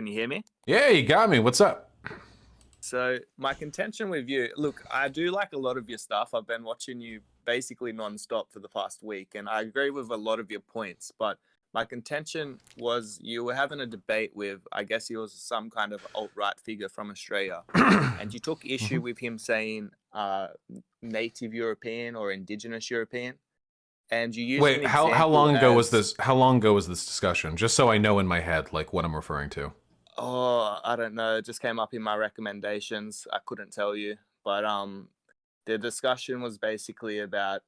Can you hear me? Yeah, you got me. What's up? So my contention with you, look, I do like a lot of your stuff. I've been watching you basically nonstop for the past week, and I agree with a lot of your points. But my contention was you were having a debate with, I guess he was some kind of alt-right figure from Australia, and you took issue Mhm. with him saying native European or indigenous European, and you used an Wait, how example long ago was as this? How long ago was this discussion? Just so I know in my head, like what I'm referring to. oh, I don't know. It just came up in my recommendations. I couldn't tell you, but the discussion was basically about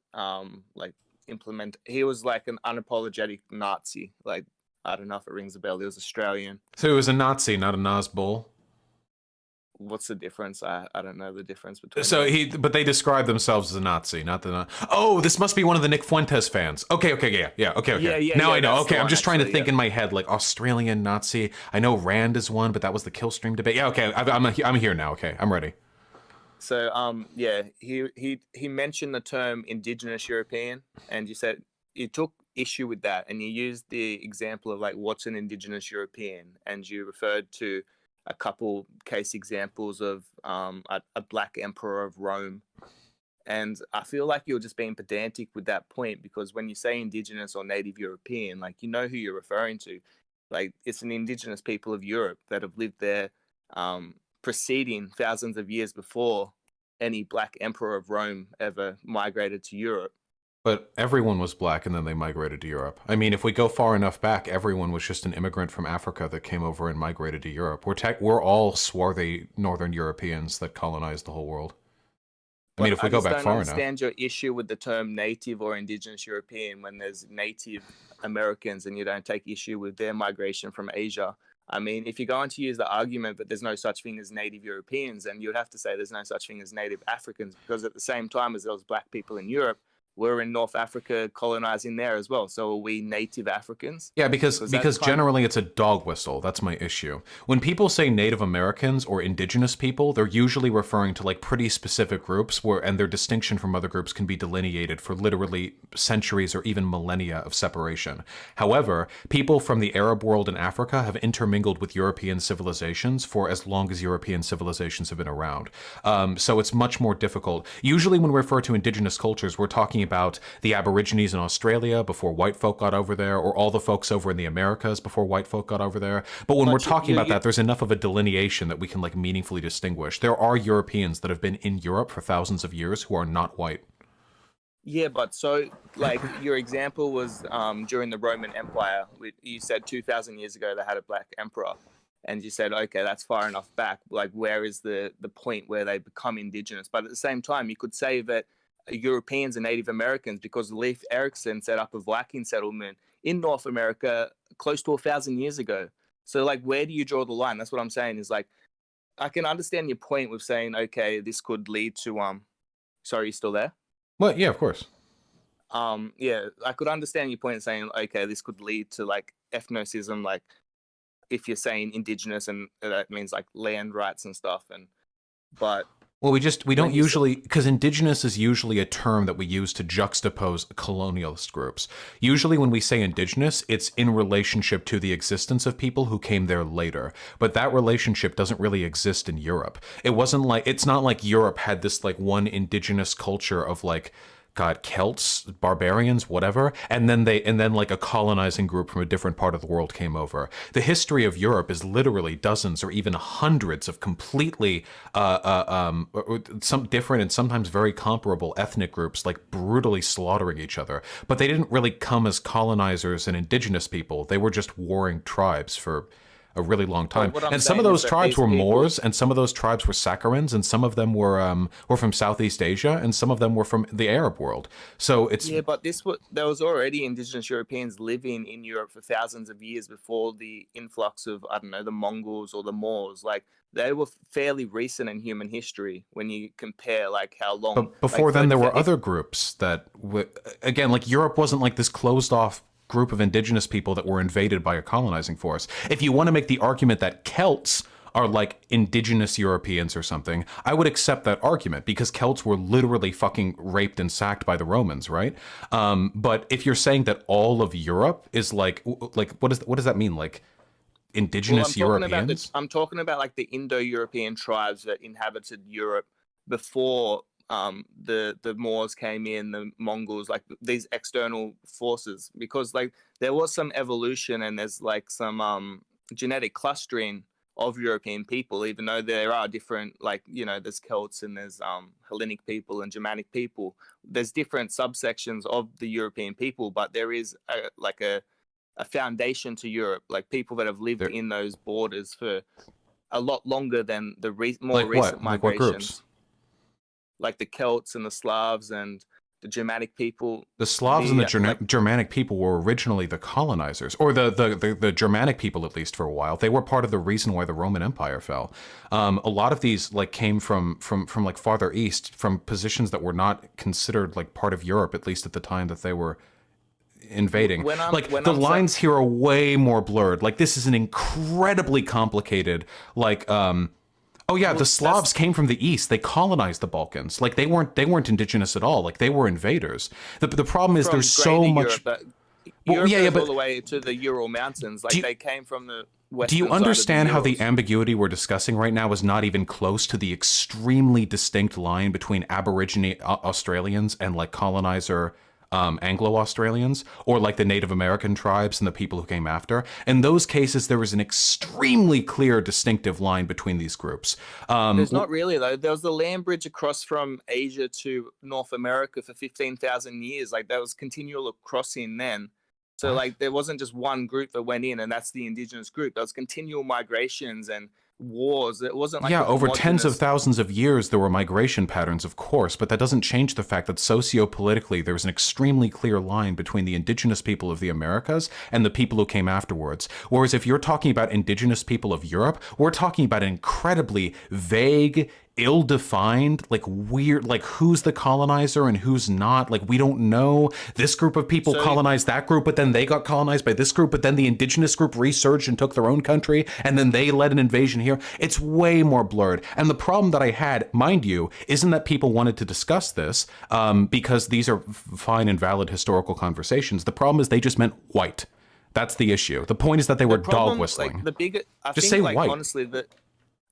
like implement. He was like an unapologetic Nazi. Like I don't know if it rings a bell. He was Australian. So it was a Nazi, not a Nazbol. What's the difference? I don't know the difference between So those. but they described themselves as a Nazi, not the. Oh, this must be one of the Nick Fuentes fans. Okay, okay, yeah, yeah, okay, Yeah, okay. yeah, Now yeah. I know. That's the Okay, I'm one just trying to actually. think Yeah. in my head, like Australian Nazi. I know Rand is one, but that was the Killstream debate. Yeah, okay, I'm here now. Okay, I'm ready. So yeah, he mentioned the term Indigenous European, and you said you took issue with that, and you used the example of like what's an Indigenous European, and you referred to a couple case examples of a black emperor of Rome. And I feel like you're just being pedantic with that point because when you say Indigenous or Native European, like you know who you're referring to. Like it's an Indigenous people of Europe that have lived there preceding thousands of years before any black emperor of Rome ever migrated to Europe. But everyone was black and then they migrated to Europe. I mean, if we go far enough back, everyone was just an immigrant from Africa that came over and migrated to Europe. We're all swarthy Northern Europeans that colonized the whole world. I mean, But if I we go just back don't far enough. understand your issue with the term native or indigenous European when there's native Americans and you don't take issue with their migration from Asia. I mean, if you're going to use the argument that there's no such thing as native Europeans, then you'd have to say there's no such thing as native Africans because at the same time as those black people in Europe, we're in North Africa colonizing there as well. So are we native Africans? Yeah, because Because that's kind of, generally it's a dog whistle. That's my issue. When people say Native Americans or indigenous people, they're usually referring to like pretty specific groups where and their distinction from other groups can be delineated for literally centuries or even millennia of separation. However, people from the Arab world and Africa have intermingled with European civilizations for as long as European civilizations have been around. So it's much more difficult. Usually when we refer to indigenous cultures, we're talking about the Aborigines in Australia before white folk got over there, or all the folks over in the Americas before white folk got over there. But when we're but talking about you that, there's enough of a delineation that we can like meaningfully distinguish. There are Europeans that have been in Europe for thousands of years who are not white. yeah, but so like your example was during the Roman Empire. You said 2,000 years ago they had a black emperor, and you said okay, that's far enough back. Like where is the point where they become indigenous? But at the same time, you could say that Europeans and Native Americans because Leif Erikson set up a Viking settlement in North America close to 1,000 years ago. So like where do you draw the line? That's what I'm saying is like I can understand your point with saying okay, this could lead to sorry, you still there? Well, yeah, of course. Yeah, I could understand your point saying okay, this could lead to like ethnocism, like if you're saying indigenous and that means like land rights and stuff and but Well, we don't when you say usually, because indigenous is usually a term that we use to juxtapose colonialist groups. Usually when we say indigenous, it's in relationship to the existence of people who came there later. But that relationship doesn't really exist in Europe. It's not like Europe had this like one indigenous culture of like, God, Celts, barbarians, whatever, and then like a colonizing group from a different part of the world came over. The history of Europe is literally dozens or even hundreds of completely some different and sometimes very comparable ethnic groups like brutally slaughtering each other. But they didn't really come as colonizers and indigenous people. They were just warring tribes for a really long but time. what I'm And some of saying is those that tribes these were people Moors, and some of those tribes were Saccharins, and some of them were from Southeast Asia, and some of them were from the Arab world. So it's yeah, but there was already indigenous Europeans living in Europe for thousands of years before the influx of I don't know the Mongols or the Moors. Like they were fairly recent in human history when you compare like how long but like before then 30 there were if other groups that again, like Europe wasn't like this closed off group of indigenous people that were invaded by a colonizing force. If you want to make the argument that Celts are like indigenous Europeans or something, I would accept that argument because Celts were literally fucking raped and sacked by the Romans, right? But if you're saying that all of Europe is like what does that mean? Like Well, indigenous Europeans? I'm talking about like the Indo-European tribes that inhabited Europe before the Moors came in, the Mongols, like these external forces, because like there was some evolution and there's like some genetic clustering of European people, even though there are different, like, you know, there's Celts and there's Hellenic people and Germanic people. There's different subsections of the European people, but there is a foundation to Europe, like people that have lived in those borders for a lot longer than the more recent migrations. Like what groups? Like the Celts and the Slavs and the Germanic people. The Slavs and the Germanic people were originally the colonizers, or the Germanic people, at least for a while. They were part of the reason why the Roman Empire fell. A lot of these like came from like farther east, from positions that were not considered like part of Europe, at least at the time that they were invading. The lines here are way more blurred. Like, this is an incredibly complicated, like, the Slavs came from the east. They colonized the Balkans. Like, they weren't indigenous at all. Like, they were invaders. The problem is there's so much. Europe goes all the way to the Ural Mountains. Like, they came from the western. Do you understand how the ambiguity we're discussing right now is not even close to the extremely distinct line between Aborigine Australians and like colonizer Anglo-Australians, or like the Native American tribes and the people who came after? In those cases, there was an extremely clear distinctive line between these groups. There's not really, though. There was the land bridge across from Asia to North America for 15,000 years. Like, that was continual crossing then. So like, there wasn't just one group that went in and that's the indigenous group. There was continual migrations and wars. It wasn't like over tens of thousands of years there were migration patterns, of course, but that doesn't change the fact that sociopolitically there's an extremely clear line between the indigenous people of the Americas and the people who came afterwards. Whereas if you're talking about indigenous people of Europe, we're talking about an incredibly vague, ill-defined, like weird, like who's the colonizer and who's not. Like, we don't know. This group of people colonized that group, but then they got colonized by this group, but then the indigenous group resurged and took their own country, and then they led an invasion here. It's way more blurred. And the problem that I had, mind you, isn't that people wanted to discuss this because these are fine and valid historical conversations. The problem is they just meant white. That's the issue. The point is that they were dog whistling. Just say white. Honestly,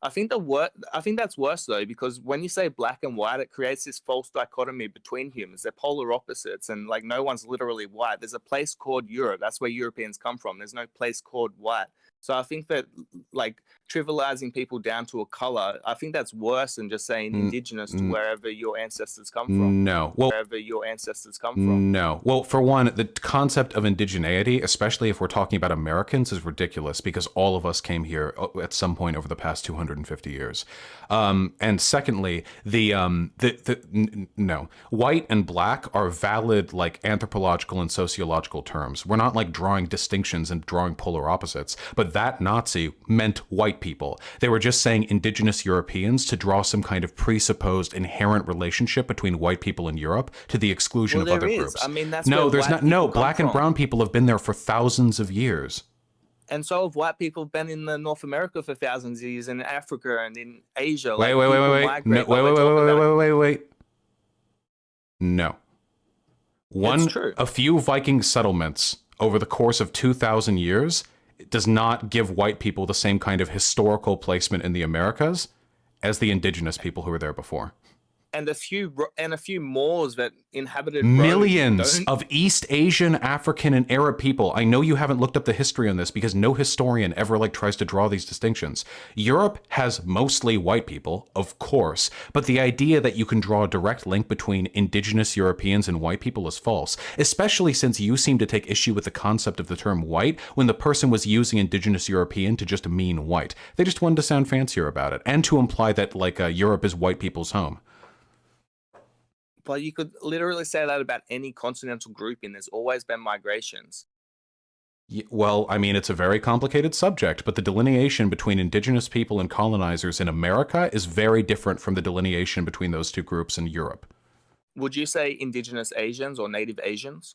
I think that's worse though, because when you say black and white, it creates this false dichotomy between humans. They're polar opposites, and like, no one's literally white. There's a place called Europe. That's where Europeans come from. There's no place called white. So I think that like trivializing people down to a color, I think that's worse than just saying indigenous to wherever your ancestors come from. No. Well, wherever your ancestors come from. No. Well, for one, the concept of indigeneity, especially if we're talking about Americans, is ridiculous because all of us came here at some point over the past 250 years. And secondly, no, white and black are valid like anthropological and sociological terms. We're not like drawing distinctions and drawing polar opposites, but that Nazi meant white people. They were just saying indigenous Europeans to draw some kind of presupposed inherent relationship between white people in Europe to the exclusion of other groups. I mean, that's there's not. No, black and brown people have been there for thousands of years. And so have white people been in North America for thousands of years, in Africa and in Asia. Wait. No. It's true. A few Viking settlements over the course of 2,000 years does not give white people the same kind of historical placement in the Americas as the indigenous people who were there before. And a few Moors that inhabited millions of East Asian, African, and Arab people. I know you haven't looked up the history on this because no historian ever like tries to draw these distinctions. Europe has mostly white people, of course, but the idea that you can draw a direct link between indigenous Europeans and white people is false, especially since you seem to take issue with the concept of the term white when the person was using indigenous European to just mean white. They just wanted to sound fancier about it and to imply that like Europe is white people's home. But you could literally say that about any continental grouping. There's always been migrations. Well, I mean, it's a very complicated subject, but the delineation between indigenous people and colonizers in America is very different from the delineation between those two groups in Europe. Would you say indigenous Asians or native Asians?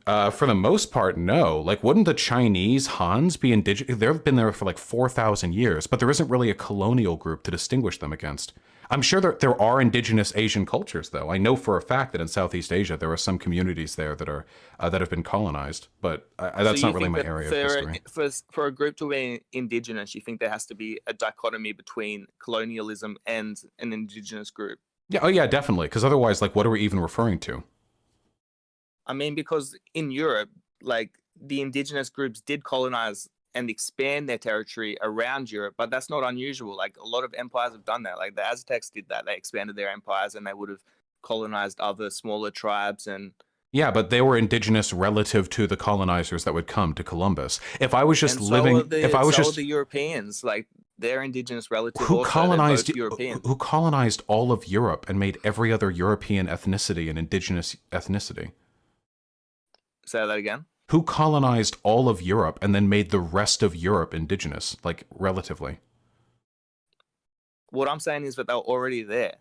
For the most part, no. Like, wouldn't the Chinese Hans be indigenous? They've been there for like 4,000 years, but there isn't really a colonial group to distinguish them against. I'm sure there are indigenous Asian cultures, though. I know for a fact that in Southeast Asia there are some communities there that are that have been colonized, but So that's you not really think my that area of history. for a group to be indigenous, you think there has to be a dichotomy between colonialism and an indigenous group? Yeah, oh yeah, definitely. Because otherwise, like, what are we even referring to? I mean, because in Europe, like the indigenous groups did colonize and expand their territory around Europe, but that's not unusual. Like a lot of empires have done that. Like the Aztecs did that. They expanded their empires and they would have colonized other smaller tribes and Yeah, but they were indigenous relative to the colonizers that would come to Columbus. If I was just living, if I was so are just the Europeans. Like they're indigenous relative who also. They're colonized both European. who colonized all of Europe and made every other European ethnicity an indigenous ethnicity? Say that again. Who colonized all of Europe and then made the rest of Europe indigenous, like relatively? What I'm saying is that they're already there.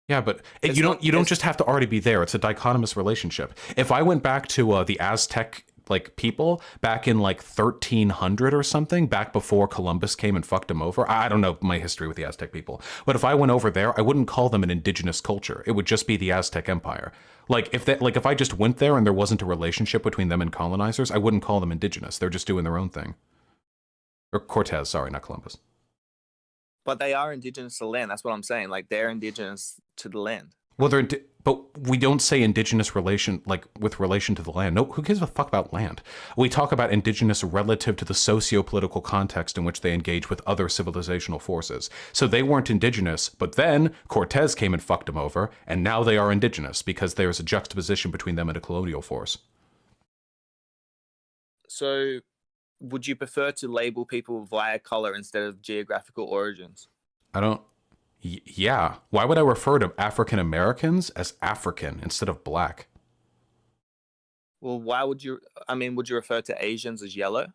Yeah, but It's you don't it's just have to already be there. It's a dichotomous relationship. If I went back to the Aztec like people back in like 1300 or something, back before Columbus came and fucked them over. I don't know my history with the Aztec people, but if I went over there, I wouldn't call them an indigenous culture. It would just be the Aztec Empire. Like if I just went there and there wasn't a relationship between them and colonizers, I wouldn't call them indigenous. They're just doing their own thing. Or Cortez, sorry, not Columbus. but they are indigenous to the land. That's what I'm saying. Like they're indigenous to the land. Well, but we don't say indigenous relation like with relation to the land. No, who gives a fuck about land? We talk about indigenous relative to the socio-political context in which they engage with other civilizational forces. So they weren't indigenous, but then Cortez came and fucked them over, and now they are indigenous because there's a juxtaposition between them and a colonial force. So would you prefer to label people via color instead of geographical origins? I don't. Yeah. Why would I refer to African Americans as African instead of black? Well, why would you? I mean, would you refer to Asians as yellow?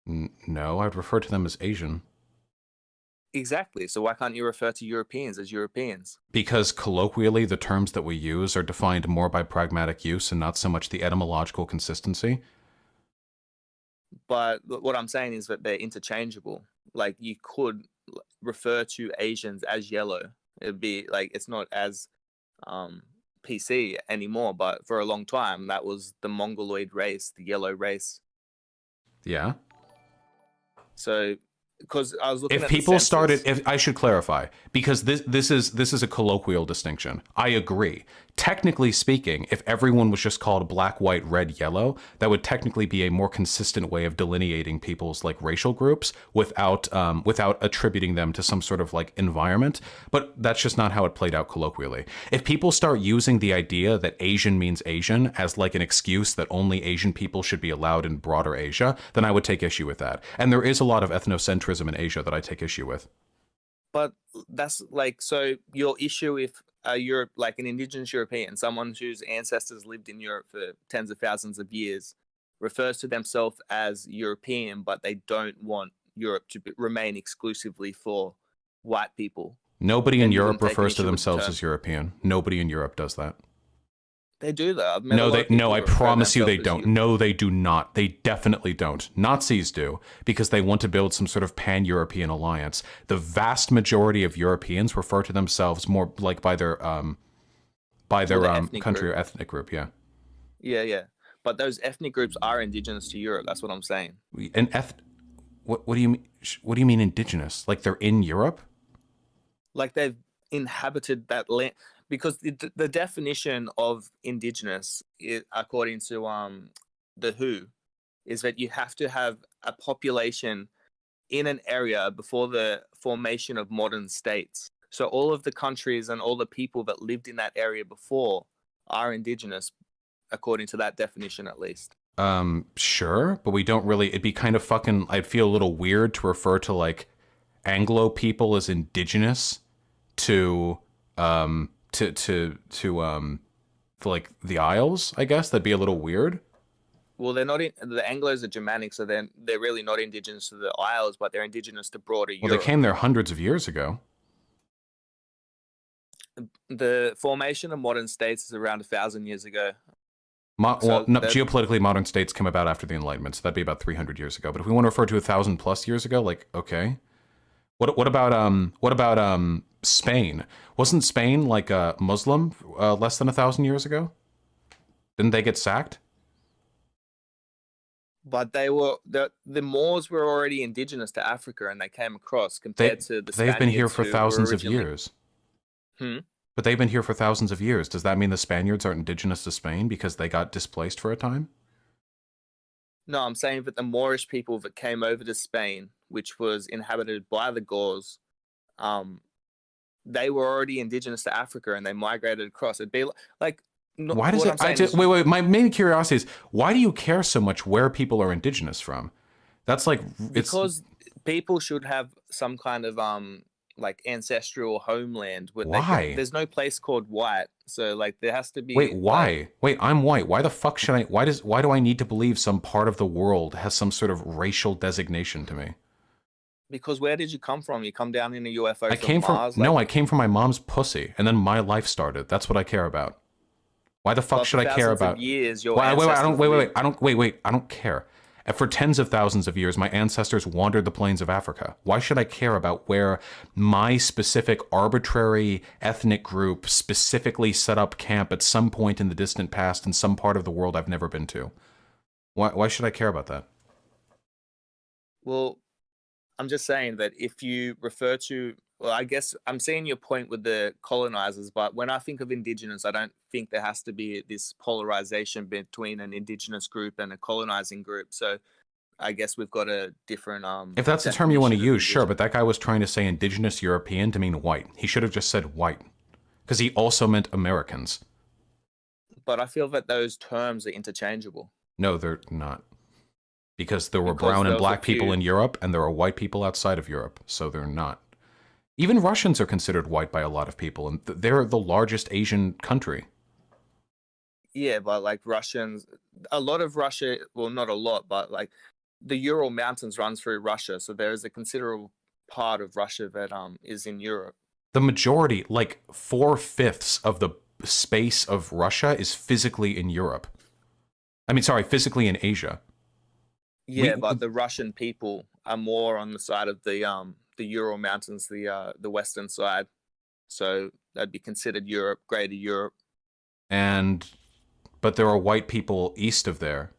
No, I'd refer to them as Asian. Exactly. So why can't you refer to Europeans as Europeans? Because colloquially, the terms that we use are defined more by pragmatic use and not so much the etymological consistency. But what I'm saying is that they're interchangeable. Like you could refer to Asians as yellow. It'd be like it's not as um, PC anymore, but for a long time that was the Mongoloid race, the yellow race. Yeah. So because I was looking If at the people started, census. if I should clarify, because this is a colloquial distinction. I agree. Technically speaking, if everyone was just called black, white, red, yellow, that would technically be a more consistent way of delineating people's like racial groups without attributing them to some sort of like environment. But that's just not how it played out colloquially. If people start using the idea that Asian means Asian as like an excuse that only Asian people should be allowed in broader Asia, then I would take issue with that. And there is a lot of ethnocentrism in Asia that I take issue with. But that's like so your issue if Europe, like an indigenous European, someone whose ancestors lived in Europe for tens of thousands of years, refers to themselves as European, but they don't want Europe to remain exclusively for white people. Nobody in Then you Europe wouldn't take an refers to issue with the themselves term. as European. Nobody in Europe does that. They do though. I've met a No, lot they of people no, who I refer to promise you they themselves as don't. No, they do not. They definitely don't. Nazis do because they want to build some sort of pan-European alliance. The vast majority of Europeans refer to themselves more like by their ethnic country group. or ethnic group, yeah. Yeah, yeah. But those ethnic groups are indigenous to Europe. That's what I'm saying. And what do you mean what do you mean indigenous? Like they're in Europe? Like they've inhabited that land because the definition of indigenous, according to the WHO, is that you have to have a population in an area before the formation of modern states. So all of the countries and all the people that lived in that area before are indigenous, according to that definition at least. Sure, but we don't really it'd be kind of fucking I'd feel a little weird to refer to like Anglo people as indigenous to like the Isles, I guess. That'd be a little weird. Well, they're not in, the Anglos are Germanic, so they're really not indigenous to the Isles, but they're indigenous to broader Well, they Europe. came there hundreds of years ago. The formation of modern states is around 1,000 years ago. Well, So no, that geopolitically, modern states came about after the Enlightenment, so that'd be about 300 years ago. But if we want to refer to 1,000+ years ago, like, okay. What about Spain? Wasn't Spain like a Muslim less than 1,000 years ago? Didn't they get sacked? but they were the Moors were already indigenous to Africa, and they came across compared They to the they've been here Spaniards for who were thousands of originally. years. Hmm? But they've been here for thousands of years. Does that mean the Spaniards aren't indigenous to Spain because they got displaced for a time? No, I'm saying that the Moorish people that came over to Spain, which was inhabited by the Gauls, um, they were already indigenous to Africa, and they migrated across. It'd be like no, Why does what it? I'm saying is Wait. My main curiosity is why do you care so much where people are indigenous from? That's like it's because people should have some kind of like ancestral homeland where they can. why? There's no place called white, so like there has to Wait, be like why? Wait, I'm white. Why the fuck should I? Why do I need to believe some part of the world has some sort of racial designation to me? because where did you come from? You come down in a UFO I from came from Mars, no, like I came from my mom's pussy, and then my life started. That's what I care about. Why the fuck but for should I care thousands of about? years your Why? I don't. ancestors lived. I don't. Wait. I don't care. And for tens of thousands of years, my ancestors wandered the plains of Africa. Why should I care about where my specific arbitrary ethnic group specifically set up camp at some point in the distant past in some part of the world I've never been to? Why should I care about that? Well, I'm just saying that if you refer to, well, I guess I'm seeing your point with the colonizers, but when I think of indigenous, I don't think there has to be this polarization between an indigenous group and a colonizing group. So I guess we've got a different If that's the term you want to definition of use, sure, but indigenous. that guy was trying to say indigenous European to mean white. He should have just said white, because he also meant Americans. But I feel that those terms are interchangeable No, they're not. Because there were because brown there and was a black people few. in Europe, and there are white people outside of Europe, so they're not. Even Russians are considered white by a lot of people, and they're the largest Asian country. Yeah, but like Russians, a lot of Russia, well, not a lot, but like the Ural Mountains runs through Russia, so there is a considerable part of Russia that is in Europe. The majority, like 4/5 of the space of Russia, is physically in Europe. I mean, sorry, physically in Asia. Yeah, We but the Russian people are more on the side of the Ural Mountains, the western side. So that'd be considered Europe, Greater Europe. and but there are white people east of there.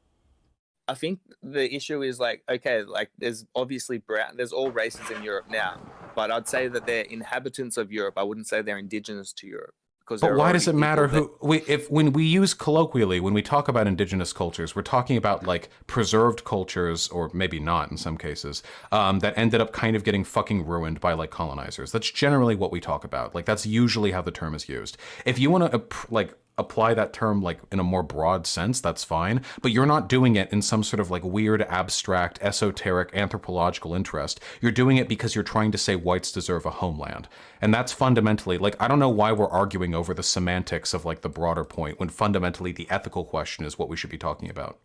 I think the issue is like, okay, like there's obviously brown, there's all races in Europe now, but I'd say that they're inhabitants of Europe. I wouldn't say they're indigenous to Europe because But there are why does already it people matter that. who we if when we use colloquially when we talk about indigenous cultures, we're talking about like preserved cultures, or maybe not in some cases, that ended up kind of getting fucking ruined by like colonizers. That's generally what we talk about. Like that's usually how the term is used. If you want to like apply that term like in a more broad sense, that's fine. But you're not doing it in some sort of like weird, abstract, esoteric, anthropological interest. You're doing it because you're trying to say whites deserve a homeland. And that's fundamentally like I don't know why we're arguing over the semantics of like the broader point when fundamentally the ethical question is what we should be talking about.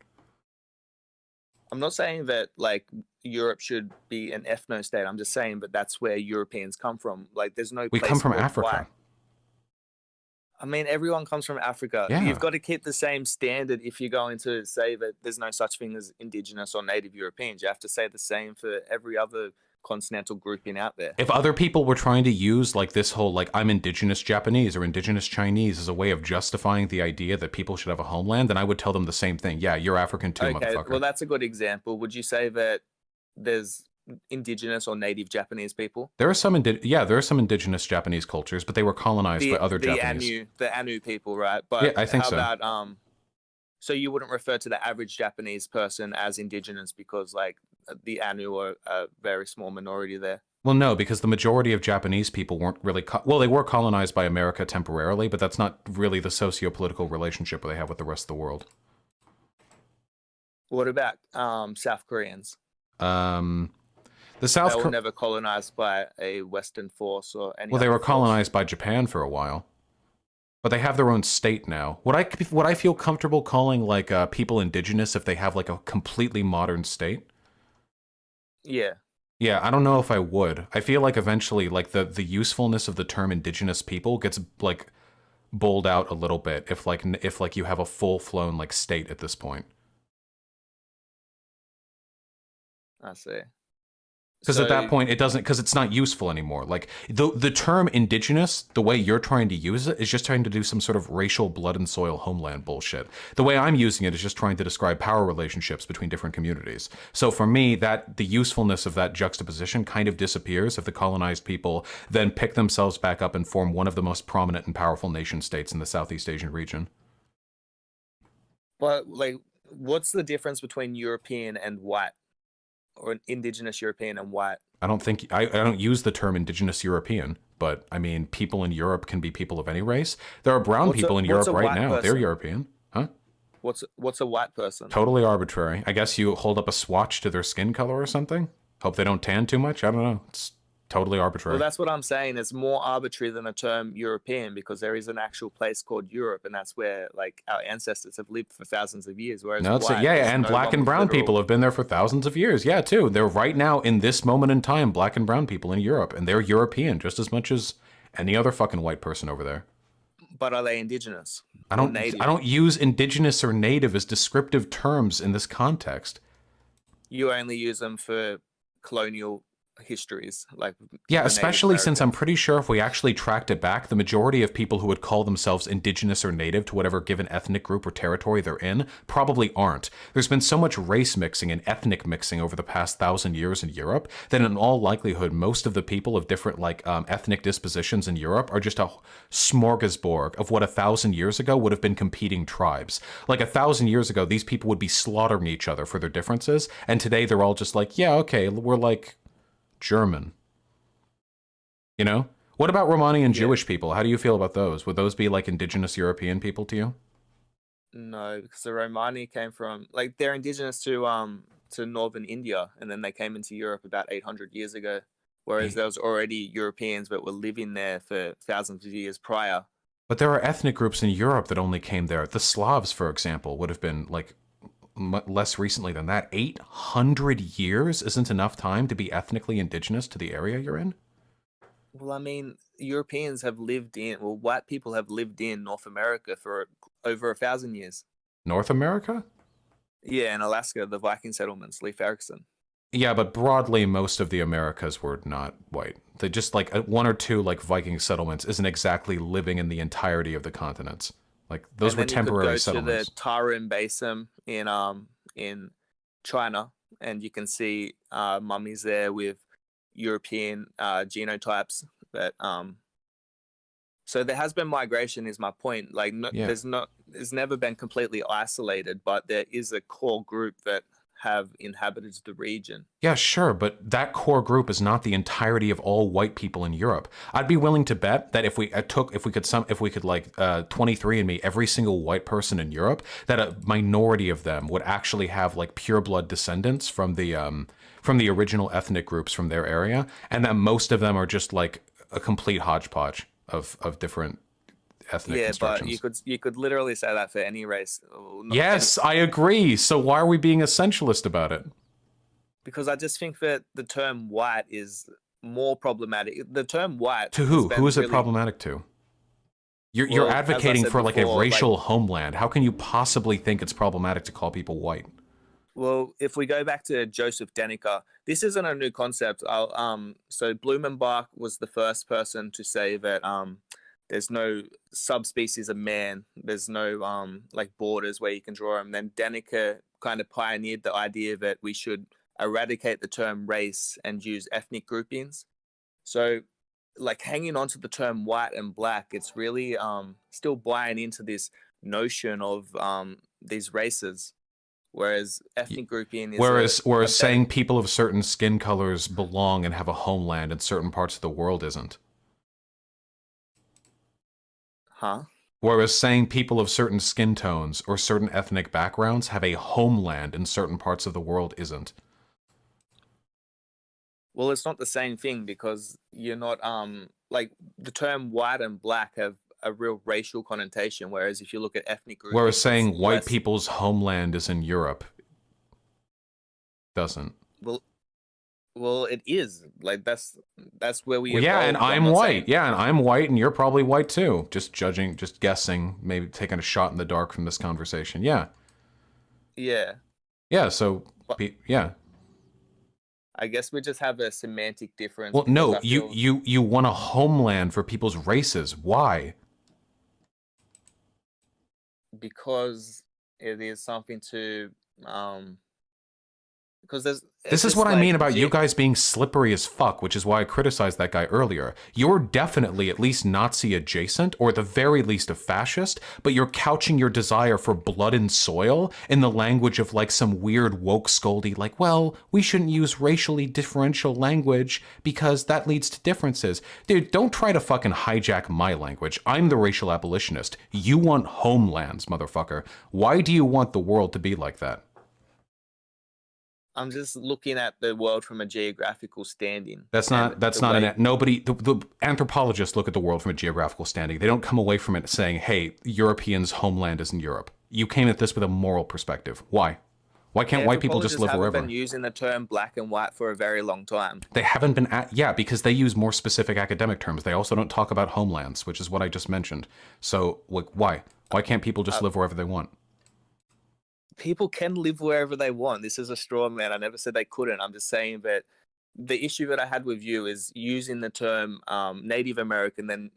I'm not saying that like Europe should be an ethno state. I'm just saying that that's where Europeans come from. Like there's no We come place from called white. Africa. I mean, everyone comes from Africa. You've Yeah. got to keep the same standard if you're going to say that there's no such thing as indigenous or native Europeans. You have to say the same for every other continental grouping out there. If other people were trying to use like this whole like I'm indigenous Japanese or indigenous Chinese as a way of justifying the idea that people should have a homeland, then I would tell them the same thing. Yeah, you're African too, Okay, well, motherfucker. that's a good example. Would you say that there's indigenous or native Japanese people? There are some there are some indigenous Japanese cultures, but they were colonized by other Japanese. The Anu people, right? Yeah, But I think how so. about so you wouldn't refer to the average Japanese person as indigenous because like the Anu are a very small minority there. Well, no, because the majority of Japanese people weren't really well, they were colonized by America temporarily, but that's not really the socio-political relationship they have with the rest of the world. What about South Koreans? Um, the They South were Korea. never colonized by a Western force or any Well, they other were force. colonized by Japan for a while, but they have their own state now. Would I feel comfortable calling like people indigenous if they have like a completely modern state? Yeah. Yeah, I don't know if I would. I feel like eventually, like the usefulness of the term indigenous people gets like bowled out a little bit if like you have a full-flown like state at this point. I see. Because at So, that point, it doesn't, because it's not useful anymore. Like the term indigenous, the way you're trying to use it is just trying to do some sort of racial blood and soil homeland bullshit. The way I'm using it is just trying to describe power relationships between different communities. So for me, that the usefulness of that juxtaposition kind of disappears if the colonized people then pick themselves back up and form one of the most prominent and powerful nation states in the Southeast Asian region. but like, what's the difference between European and white, or an indigenous European and white? I don't use the term indigenous European, but I mean, people in Europe can be people of any race. There are brown people in Europe right now. They're European. Huh? What's a white person? Totally arbitrary. I guess you hold up a swatch to their skin color or something. Hope they don't tan too much. I don't know. It's totally arbitrary. Well, that's what I'm saying. It's more arbitrary than a term European, because there is an actual place called Europe, and that's where like our ancestors have lived for thousands of years. Whereas no, white and no black and brown literal. people have been there for thousands of years. Yeah, too. They're right now in this moment in time, black and brown people in Europe, and they're European just as much as any other fucking white person over there. But are they indigenous? I don't use indigenous or native as descriptive terms in this context. You only use them for colonial histories, like yeah, especially since I'm pretty sure if we actually tracked it back, the majority of people who would call themselves indigenous or native to whatever given ethnic group or territory they're in probably aren't. There's been so much race mixing and ethnic mixing over the past 1,000 years in Europe that in all likelihood most of the people of different like ethnic dispositions in Europe are just a smorgasbord of what 1,000 years ago would have been competing tribes. Like 1,000 years ago, these people would be slaughtering each other for their differences, and today they're all just like, yeah, okay, we're like German. You know? What about Romanian Jewish people? How do you feel about those? Would those be like indigenous European people to you? No, because the Romani came from, like, they're indigenous to northern India, and then they came into Europe about 800 years ago. Whereas there was already Europeans that were living there for thousands of years prior. But there are ethnic groups in Europe that only came there. The Slavs, for example, would have been like less recently than that. 800 years isn't enough time to be ethnically indigenous to the area you're in? Well, I mean, Europeans have lived in, well, white people have lived in North America for over 1,000 years. North America? Yeah, in Alaska, the Viking settlements, Leif Erikson. Yeah, but broadly, most of the Americas were not white. They just like one or two like Viking settlements isn't exactly living in the entirety of the continents. Like those were temporary settlements. You could go to the Tarim Basin in China, and you can see mummies there with European genotypes. But so there has been migration, is my point. Like there's never been completely isolated, but there is a core group that have inhabited the region. Yeah, sure, but that core group is not the entirety of all white people in Europe. I'd be willing to bet that if we could 23andMe every single white person in Europe, that a minority of them would actually have like pure blood descendants from the original ethnic groups from their area, and that most of them are just like a complete hodgepodge of different ethnic constructions. Yeah, but you could literally say that for any race. Yes, I agree. So why are we being essentialist about it? Because I just think that the term white is more problematic. The term white to who? Who is it problematic to? You're advocating for like a racial homeland. How can you possibly think it's problematic to call people white? Well, if we go back to Joseph Deniker, this isn't a new concept. So Blumenbach was the first person to say that there's no subspecies of man. There's no like borders where you can draw them. Then Deniker kind of pioneered the idea that we should eradicate the term race and use ethnic groupings. So like hanging on to the term white and black, it's really still buying into this notion of these races. Whereas ethnic grouping is whereas saying people of certain skin colors belong and have a homeland in certain parts of the world isn't. Huh? Whereas saying people of certain skin tones or certain ethnic backgrounds have a homeland in certain parts of the world isn't. Well, it's not the same thing, because you're not like the term white and black have a real racial connotation, whereas if you look at ethnic groups, whereas saying white people's homeland is in Europe doesn't. Well, Well, it is like that's where we Well, yeah, and evolved. I'm I'm not white. saying Yeah, and I'm white, and you're probably white too. Just judging, just guessing, maybe taking a shot in the dark from this conversation. Yeah, yeah, yeah. So, but yeah. I guess we just have a semantic difference Well, because no, I you feel you you want a homeland for people's races. Why? because it is something to um because there's This it's is just what I mean like about you guys being slippery as fuck, which is why I criticized that guy earlier. You're definitely at least Nazi adjacent, or at the very least a fascist, but you're couching your desire for blood and soil in the language of like some weird woke scoldy, like, well, we shouldn't use racially differential language because that leads to differences. Dude, don't try to fucking hijack my language. I'm the racial abolitionist. You want homelands, motherfucker. Why do you want the world to be like that? I'm just looking at the world from a geographical standing That's and not that's the not way nobody the anthropologists look at the world from a geographical standing. They don't come away from it saying, "Hey, Europeans' homeland is in Europe." You came at this with a moral perspective. Why? Why can't white people just anthropologists live haven't been wherever? using the term black and white for a very long time. They haven't been at, yeah, because they use more specific academic terms. They also don't talk about homelands, which is what I just mentioned. So, like, why? Why can't people just Uh, live wherever they want? People can live wherever they want. This is a straw man. I never said they couldn't. I'm just saying that the issue that I had with you is using the term Native American, then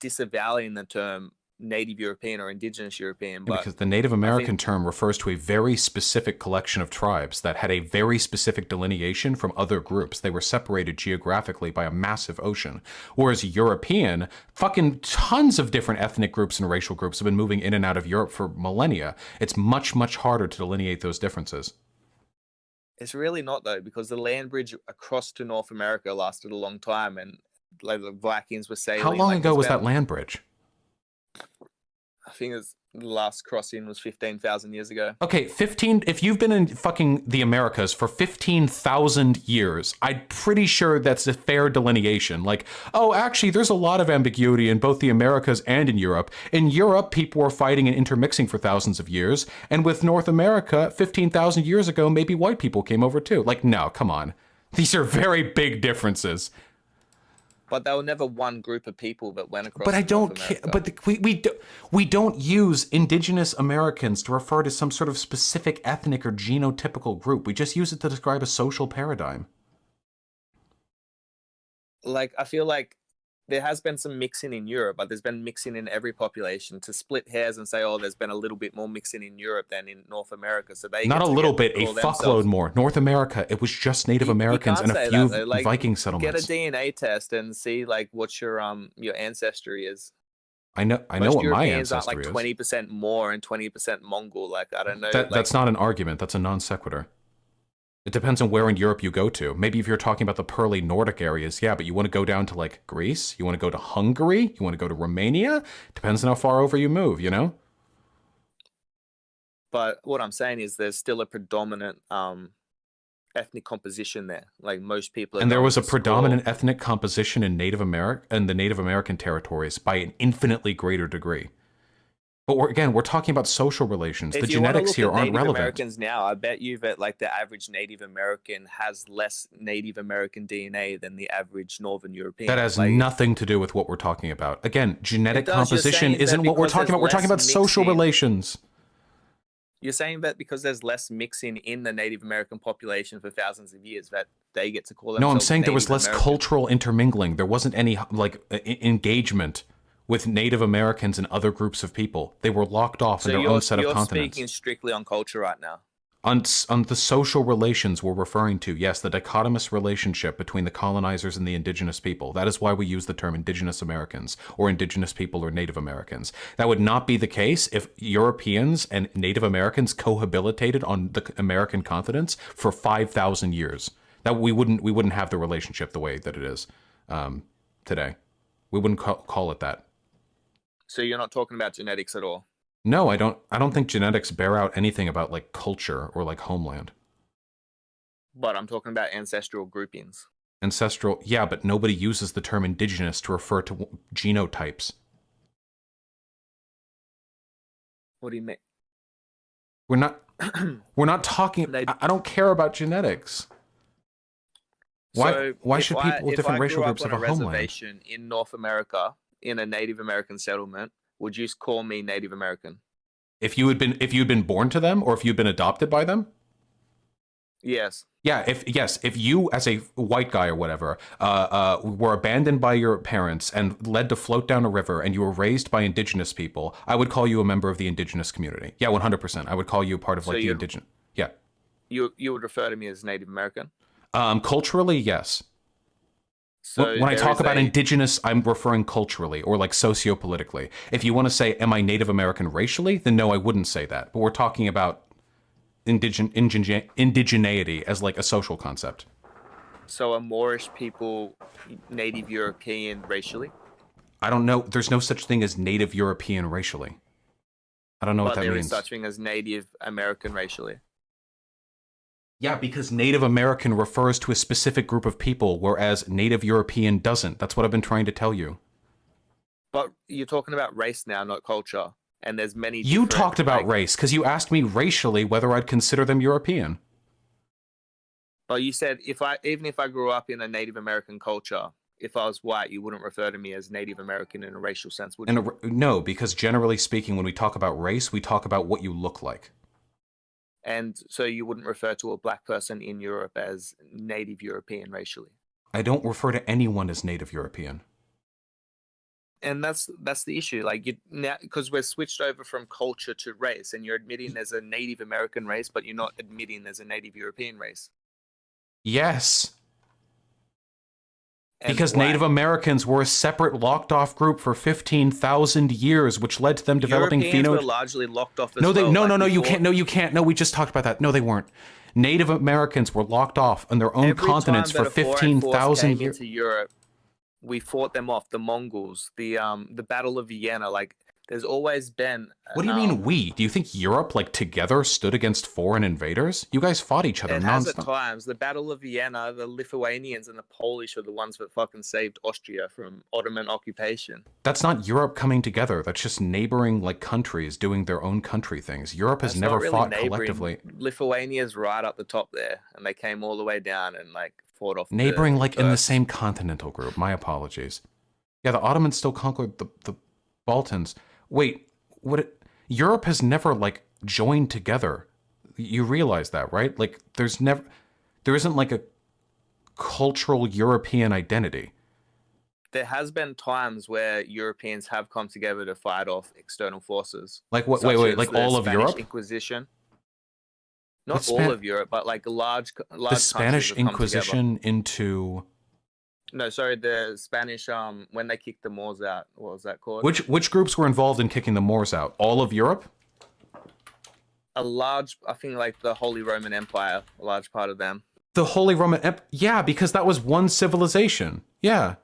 disavowing the term Native European or Indigenous European. But Because the Native I think American term refers to a very specific collection of tribes that had a very specific delineation from other groups. They were separated geographically by a massive ocean. Whereas European, fucking tons of different ethnic groups and racial groups have been moving in and out of Europe for millennia. It's much, much harder to delineate those differences. it's really not though, because the land bridge across to North America lasted a long time, and like the Vikings were How sailing. long Like ago there's was that been, land bridge? I think it's the last crossing was 15,000 years ago. Okay, 15, if you've been in fucking the Americas for 15,000 years, I'm pretty sure that's a fair delineation. Like, oh, actually, there's a lot of ambiguity in both the Americas and in Europe. In Europe, people were fighting and intermixing for thousands of years. And with North America, 15,000 years ago, maybe white people came over too. Like, no, come on. These are very big differences. But they were never one group of people that went But across I to North don't care. America. But we don't use indigenous Americans to refer to some sort of specific ethnic or genotypical group. We just use it to describe a social paradigm. Like I feel like there has been some mixing in Europe, but there's been mixing in every population. To split hairs and say, oh, there's been a little bit more mixing in Europe than in North America, so they Not get a to little bit, a call fuckload themselves. more. North America, it was just Native You Americans can't and a say that few though. Like Viking get a settlements. DNA test and see like what your ancestry is. I know Most what my Europeans aren't like ancestry is. 20% more and 20% Mongol. Like I don't know. That's not an argument. That's a non sequitur. It depends on where in Europe you go to. Maybe if you're talking about the pearly Nordic areas, yeah, but you want to go down to like Greece, you want to go to Hungary, you want to go to Romania. Depends on how far over you move, you know? But what I'm saying is there's still a predominant ethnic composition there. Like most people are And there going was a to school. predominant ethnic composition in Native America and the Native American territories by an infinitely greater degree. But we're talking about social relations. The If you want to genetics look here at aren't Native relevant. Americans now, I bet you that like the average Native American has less Native American DNA than the average Northern That European. has Like nothing to do with what we're talking about. Again, it genetic does. You're composition saying that isn't what we're because talking there's about. We're talking less about social mixing. relations. You're saying that because there's less mixing in the Native American population for thousands of years, that they get to call No, I'm themselves saying there was Native less American. cultural intermingling. There wasn't any like engagement with Native Americans and other groups of people. They were locked off in So their own set of you're continents. speaking strictly on culture right now. On the social relations we're referring to, yes, the dichotomous relationship between the colonizers and the indigenous people. That is why we use the term indigenous Americans or indigenous people or Native Americans. That would not be the case if Europeans and Native Americans cohabitated on the American continents for 5,000 years. That we wouldn't have the relationship the way that it is today. We wouldn't call it that. So you're not talking about genetics at all. No, I don't think genetics bear out anything about like culture or like homeland. But I'm talking about ancestral groupings. Ancestral, yeah, but nobody uses the term indigenous to refer to genotypes. What do you mean? We're not we're not talking They I don't care about genetics. So Why should people with if different I racial grew up groups on have a a homeland? reservation in North America in a Native American settlement, would you call me Native American? If you had been born to them or if you'd been adopted by them? Yes. Yeah, if you as a white guy or whatever were abandoned by your parents and led to float down a river, and you were raised by indigenous people, I would call you a member of the indigenous community. Yeah, 100%. I would call you part of So like the indigenous. Yeah, you would refer to me as Native American. culturally, yes. So When I there talk is about a indigenous, I'm referring culturally or like sociopolitically. If you want to say, am I Native American racially? Then no, I wouldn't say that. But we're talking about indigeneity as like a social concept. so are Moorish people Native European racially? I don't know. There's no such thing as Native European racially. I don't know what But that there is means. such thing as Native American racially. Yeah, because Native American refers to a specific group of people, whereas Native European doesn't. That's what I've been trying to tell you. But you're talking about race now, not culture. And there's many You different talked about like, race because you asked me racially whether I'd consider them European. but you said even if I grew up in a Native American culture, if I was white, you wouldn't refer to me as Native American in a racial sense, would you? No, because generally speaking, when we talk about race, we talk about what you look like. And so you wouldn't refer to a black person in Europe as Native European racially. I don't refer to anyone as Native European. And that's the issue. Like you now, because we're switched over from culture to race, and you're admitting there's a Native American race, but you're not admitting there's a Native European race. Yes, And because why? Native Americans were a separate locked-off group for 15,000 years, which led to them developing Europeans were largely locked off as No, well. no, you can't. No, you can't. No, we just talked about that. No, they weren't. Native Americans were locked off on their own continents for 15,000 years. Into Europe, we fought them off. The Mongols, the Battle of Vienna. Like, there's always been. What do you mean we? Do you think Europe, like, together stood against foreign invaders? You guys fought each other It has at nonstop. times. The Battle of Vienna, the Lithuanians and the Polish are the ones that fucking saved Austria from Ottoman occupation. That's not Europe coming together. That's just neighboring, like, countries doing their own country things. Europe has That's never not really fought neighboring. collectively. Lithuania's right up the top there, and they came all the way down and like fought off. Neighboring, like, in the same continental group. My apologies. Yeah, the Ottomans still conquered the Balkans. Wait, Europe has never, like, joined together. You realize that, right? Like, there isn't like a cultural European identity. There has been times where Europeans have come together to fight off external forces. Like what? such Wait, as like the all of Spanish Europe? Inquisition. Not The all of Europe, but like large The Spanish countries have come together. Inquisition into No, sorry, the Spanish when they kicked the Moors out. What was that called? which groups were involved in kicking the Moors out? All of Europe? A large, I think, like the Holy Roman Empire, a large part of them. The Holy Roman yeah, because that was one civilization. Yeah.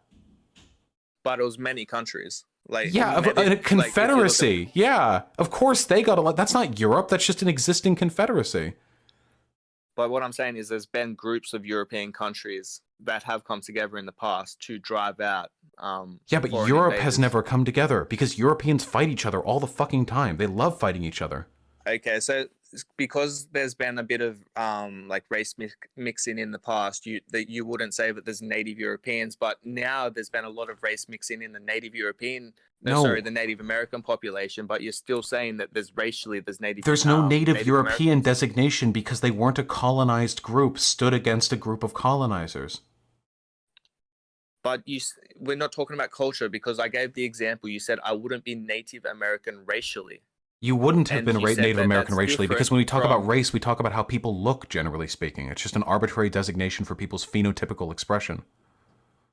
But it was many countries. Like Yeah, a confederacy. Yeah, of course they got a lot. That's not Europe. That's just an existing confederacy. But what I'm saying is there's been groups of European countries that have come together in the past to drive out. Yeah, but Europe has never come together because Europeans fight each other all the fucking time. They love fighting each other. Okay, so because there's been a bit of like race mixing in the past, you wouldn't say that there's Native Europeans, but now there's been a lot of race mixing in the Native European. The Native American population, but you're still saying that there's Native. There's no Native European designation because they weren't a colonized group stood against a group of colonizers. But we're not talking about culture because I gave the example. You said I wouldn't be Native American racially. You wouldn't have been Native American racially because when we talk about race, we talk about how people look, generally speaking. It's just an arbitrary designation for people's phenotypical expression.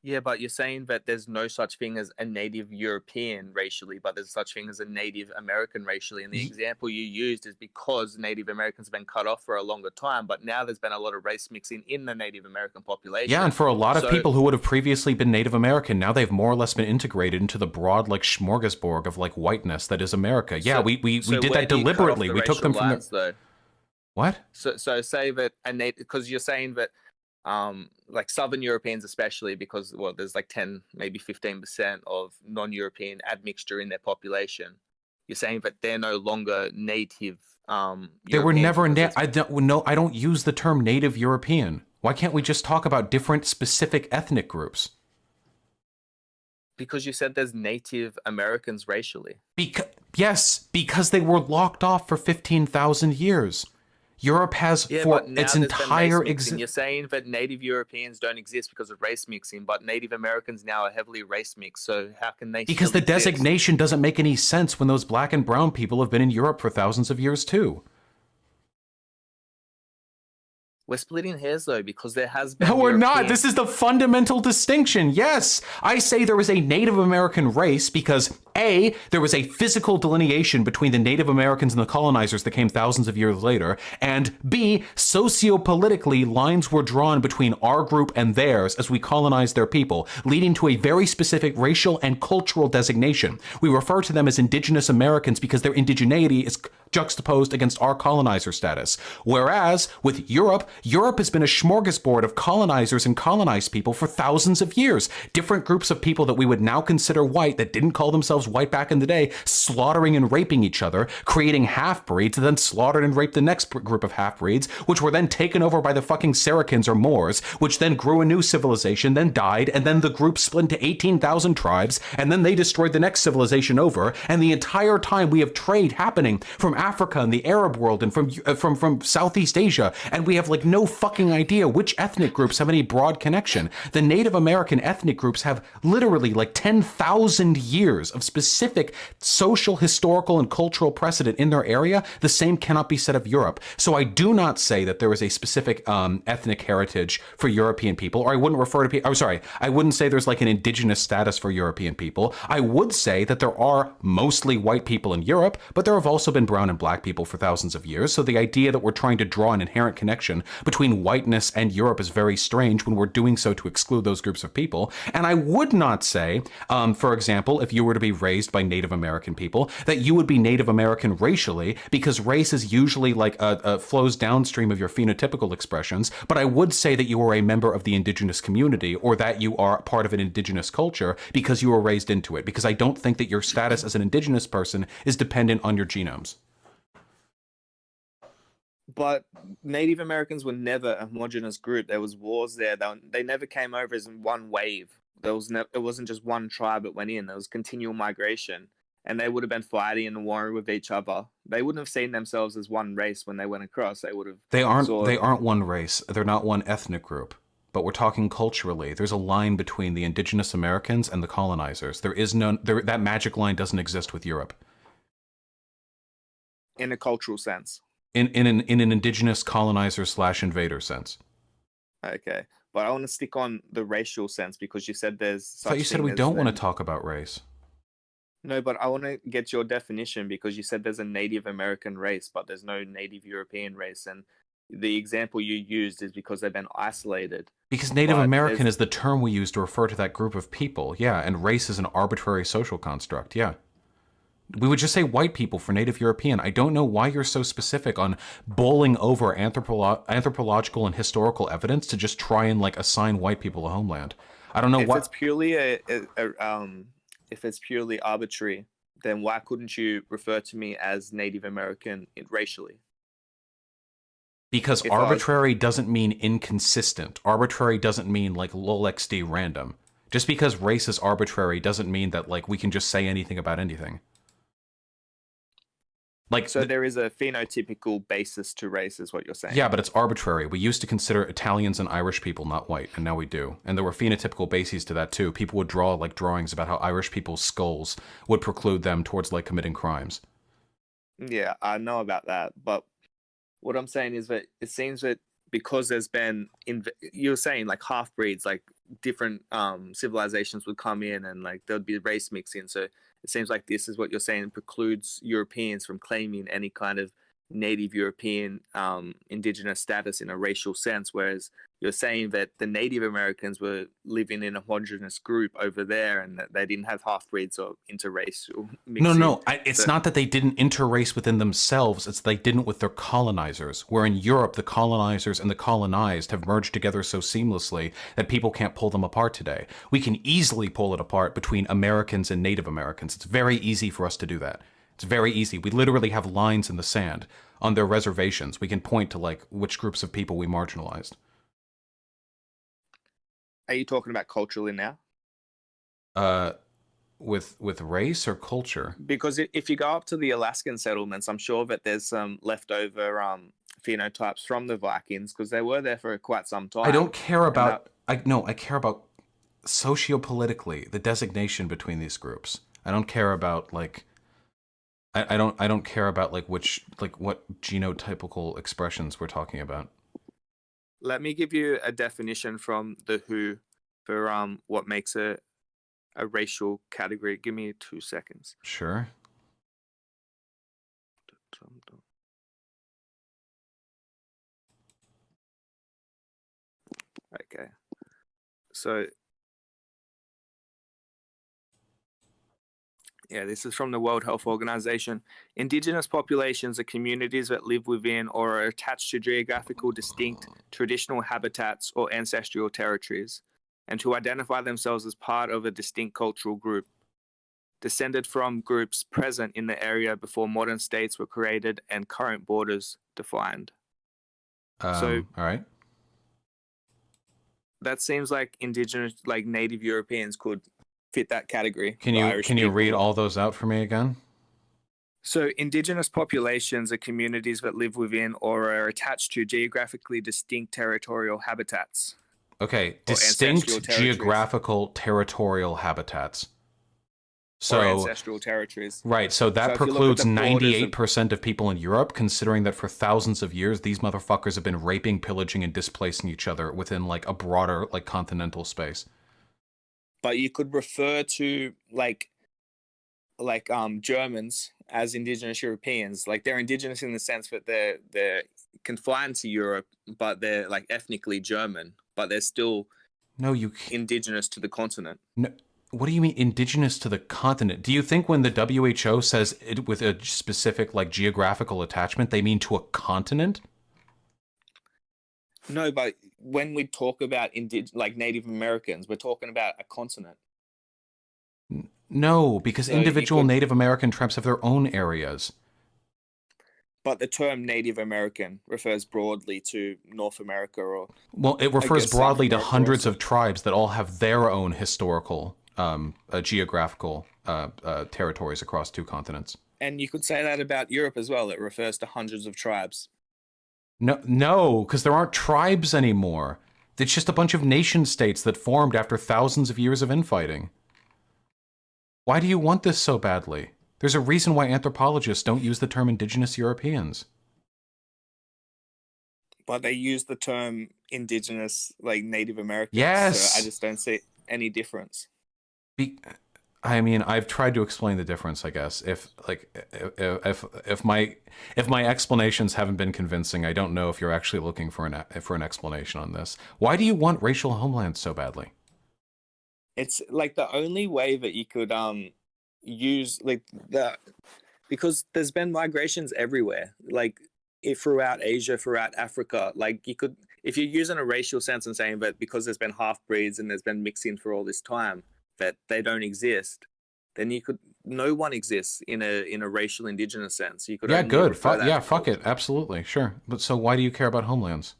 Yeah, but you're saying that there's no such thing as a Native European racially, but there's such thing as a Native American racially. And the example you used is because Native Americans have been cut off for a longer time, but now there's been a lot of race mixing in the Native American population. Yeah, and for a lot of people who would have previously been Native American, now they've more or less been integrated into the broad, like, smorgasbord of, like, whiteness that is America. Yeah, we did that deliberately. We took them from the... What? So say that because you're saying that like Southern Europeans especially, because there's like 10 maybe 15% of non-European admixture in their population. You're saying that they're no longer native they were never I don't use the term Native European. Why can't we just talk about different specific ethnic groups? Because you said there's Native Americans racially. Yes, because they were locked off for 15,000 years. Europe has, Yeah, for but now its there's been race entire mixing. existence. You're saying that Native Europeans don't exist because of race mixing, but Native Americans now are heavily race mixed. So how can they Because still the exist? designation doesn't make any sense when those black and brown people have been in Europe for thousands of years too. We're splitting hairs though, because there has been. No, we're not. European- This is the fundamental distinction. Yes, I say there was a Native American race because A, there was a physical delineation between the Native Americans and the colonizers that came thousands of years later, and B, sociopolitically, lines were drawn between our group and theirs as we colonized their people, leading to a very specific racial and cultural designation. We refer to them as Indigenous Americans because their indigeneity is juxtaposed against our colonizer status. Whereas with Europe has been a smorgasbord of colonizers and colonized people for thousands of years. Different groups of people that we would now consider white that didn't call themselves white back in the day, slaughtering and raping each other, creating half-breeds, and then slaughtered and raped the next group of half-breeds, which were then taken over by the fucking Saracens or Moors, which then grew a new civilization, then died, and then the group split into 18,000 tribes, and then they destroyed the next civilization over, and the entire time we have trade happening from Africa and the Arab world and from Southeast Asia, and we have like no fucking idea which ethnic groups have any broad connection. The Native American ethnic groups have literally like 10,000 years of specific social, historical, and cultural precedent in their area. The same cannot be said of Europe. So I do not say that there is a specific ethnic heritage for European people, or I wouldn't refer to people. I'm sorry, I wouldn't say there's like an indigenous status for European people. I would say that there are mostly white people in Europe, but there have also been brown and black people for thousands of years. So the idea that we're trying to draw an inherent connection between whiteness and Europe is very strange when we're doing so to exclude those groups of people. And I would not say, for example, if you were to be raised by Native American people, that you would be Native American racially, because race is usually like flows downstream of your phenotypical expressions. But I would say that you are a member of the indigenous community, or that you are part of an indigenous culture because you were raised into it. Because I don't think that your status as an indigenous person is dependent on your genomes. But Native Americans were never a homogenous group. There was wars there. They never came over as in one wave. It wasn't just one tribe that went in. There was continual migration, and they would have been fighting and warring with each other. They wouldn't have seen themselves as one race when they went across. They would have. They aren't one race. They're not one ethnic group. But we're talking culturally. There's a line between the Indigenous Americans and the colonizers. There is no that magic line doesn't exist with Europe. In a cultural sense. In an indigenous colonizer / invader sense. Okay, but I want to stick on the racial sense because you said there's. I thought you said we don't want to talk about race. No, but I want to get your definition because you said there's a Native American race, but there's no Native European race, and the example you used is because they've been isolated. Because Native American is the term we use to refer to that group of people, yeah, and race is an arbitrary social construct, yeah. We would just say white people for Native European. I don't know why you're so specific on bowling over anthropological and historical evidence to just try and like assign white people a homeland. I don't know if it's purely if it's purely arbitrary, then why couldn't you refer to me as Native American racially? Because arbitrary doesn't mean inconsistent. Arbitrary doesn't mean like lol-xd random. Just because race is arbitrary doesn't mean that like we can just say anything about anything. Like, so there is a phenotypical basis to race, is what you're saying. Yeah, but it's arbitrary. We used to consider Italians and Irish people not white, and now we do. And there were phenotypical bases to that too. People would draw like drawings about how Irish people's skulls would preclude them towards like committing crimes. Yeah, I know about that. But what I'm saying is that it seems that because there's been, you're saying like half breeds, like different civilizations would come in and like there'd be race mixing. So it seems like this is what you're saying precludes Europeans from claiming any kind of Native European indigenous status in a racial sense, whereas you're saying that the Native Americans were living in a homogenous group over there and that they didn't have half-breeds or interracial mixing. No, it's not that they didn't interrace within themselves, it's they didn't with their colonizers, where in Europe the colonizers and the colonized have merged together so seamlessly that people can't pull them apart today. We can easily pull it apart between Americans and Native Americans. It's very easy for us to do that. It's very easy. We literally have lines in the sand on their reservations. We can point to like which groups of people we marginalized. Are you talking about culturally now? Uh, with race or culture? Because if you go up to the Alaskan settlements, I'm sure that there's some leftover phenotypes from the Vikings because they were there for quite some I time. don't care And that about. I care about sociopolitically the designation between these groups. I don't care about like. I don't care about like which like what genotypical expressions we're talking about. let me give you a definition from the WHO for what makes a racial category. Give me 2 seconds. Sure. Okay. So yeah, this is from the World Health Organization. Indigenous populations are communities that live within or are attached to geographical distinct traditional habitats or ancestral territories, and who identify themselves as part of a distinct cultural group, descended from groups present in the area before modern states were created and current borders defined. So All right. that seems like indigenous, like native Europeans could fit that category. Can The you Irish can you read people. all those out for me again? So, indigenous populations are communities that live within or are attached to geographically distinct territorial habitats. Okay, Or distinct ancestral territories. geographical territorial habitats. Or So ancestral territories. right, so that So if you look at precludes the borders of- 98% of people in Europe, considering that for thousands of years these motherfuckers have been raping, pillaging, and displacing each other within like a broader like continental space. But you could refer to like Germans as indigenous Europeans. Like they're indigenous in the sense that they're confined to Europe, but they're like ethnically German, but they're still No, you indigenous to the continent. no, what do you mean indigenous to the continent? Do you think when the WHO says it with a specific like geographical attachment, they mean to a continent? No, but when we talk about like Native Americans, we're talking about a continent. No, because So individual Native American tribes have their own areas. But the term Native American refers broadly to North America or Well, it refers broadly to hundreds of tribes that all have their own historical, geographical territories across two continents. And you could say that about Europe as well. It refers to hundreds of tribes. No, because there aren't tribes anymore. It's just a bunch of nation states that formed after thousands of years of infighting. Why do you want this so badly? There's a reason why anthropologists don't use the term indigenous Europeans. But they use the term indigenous, like Native Americans. Yes. So I just don't see any difference. I mean, I've tried to explain the difference, I guess. If my explanations haven't been convincing, I don't know if you're actually looking for an explanation on this. Why do you want racial homelands so badly? It's like the only way that you could use because there's been migrations everywhere, like throughout Asia, throughout Africa. Like you could, if you're using a racial sense and saying that because there's been half breeds and there's been mixing for all this time, that they don't exist, then no one exists in a racial indigenous sense. You could good. Fuck it. Absolutely. Sure. But so why do you care about homelands?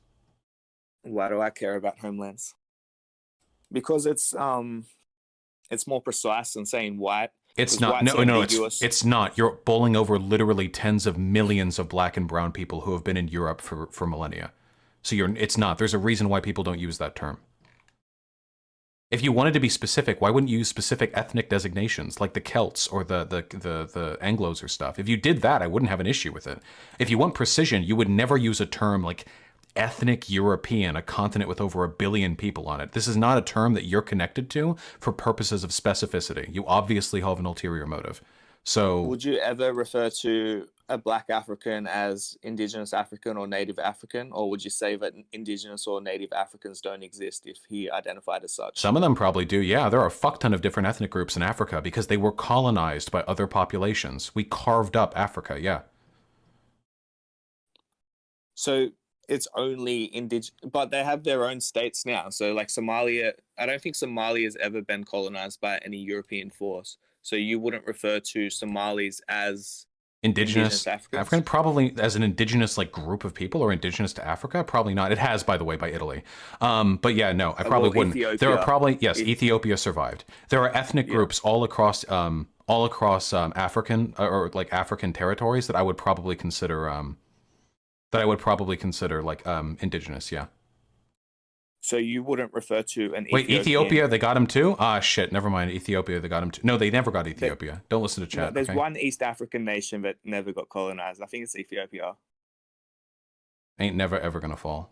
Why do I care about homelands? Because it's more precise than saying white. It's not. No, it's not. You're bowling over literally tens of millions of black and brown people who have been in Europe for millennia. So it's not. There's a reason why people don't use that term. If you wanted to be specific, why wouldn't you use specific ethnic designations like the Celts or the Anglos or stuff? If you did that, I wouldn't have an issue with it. If you want precision, you would never use a term like ethnic European, a continent with over 1 billion people on it. This is not a term that you're connected to for purposes of specificity. You obviously have an ulterior motive. So would you ever refer to a black African as indigenous African or native African, or would you say that indigenous or native Africans don't exist if he identified as such? Some of them probably do. Yeah, there are a fuck ton of different ethnic groups in Africa because they were colonized by other populations. We carved up Africa. Yeah. So it's only indigenous, but they have their own states now. So like Somalia, I don't think Somalia has ever been colonized by any European force. So you wouldn't refer to Somalis as Indigenous Indigenous Africans? African, probably as an indigenous like group of people or indigenous to Africa, probably not. It has, by the way, by Italy. But yeah, no, I probably Well, wouldn't. There are Ethiopia. probably yes, Eth- Ethiopia survived. There are ethnic yeah. groups all across African or like African territories that I would probably consider like indigenous. Yeah. So you wouldn't refer to an Wait, Ethiopian. Ethiopia, they got him too? Ah, shit. Never mind. Ethiopia, they got him too. No, they never got That Ethiopia. Don't listen to no, chat. there's Okay. one East African nation that never got colonized. I think it's Ethiopia. Ain't never ever gonna fall.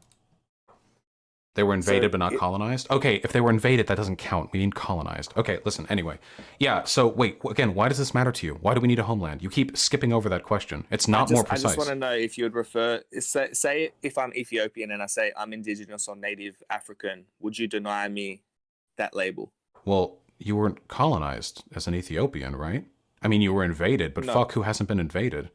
They were So invaded but not it, colonized? Okay, if they were invaded, that doesn't count. We need colonized. Okay, listen, anyway. Yeah, so wait, again, why does this matter to you? Why do we need a homeland? You keep skipping over that question. It's not more I just want precise. to know if you would refer say if I'm Ethiopian and I say I'm indigenous or native African, would you deny me that label? Well, you weren't colonized as an Ethiopian, right? I mean, you were invaded, but No. fuck, who hasn't been invaded?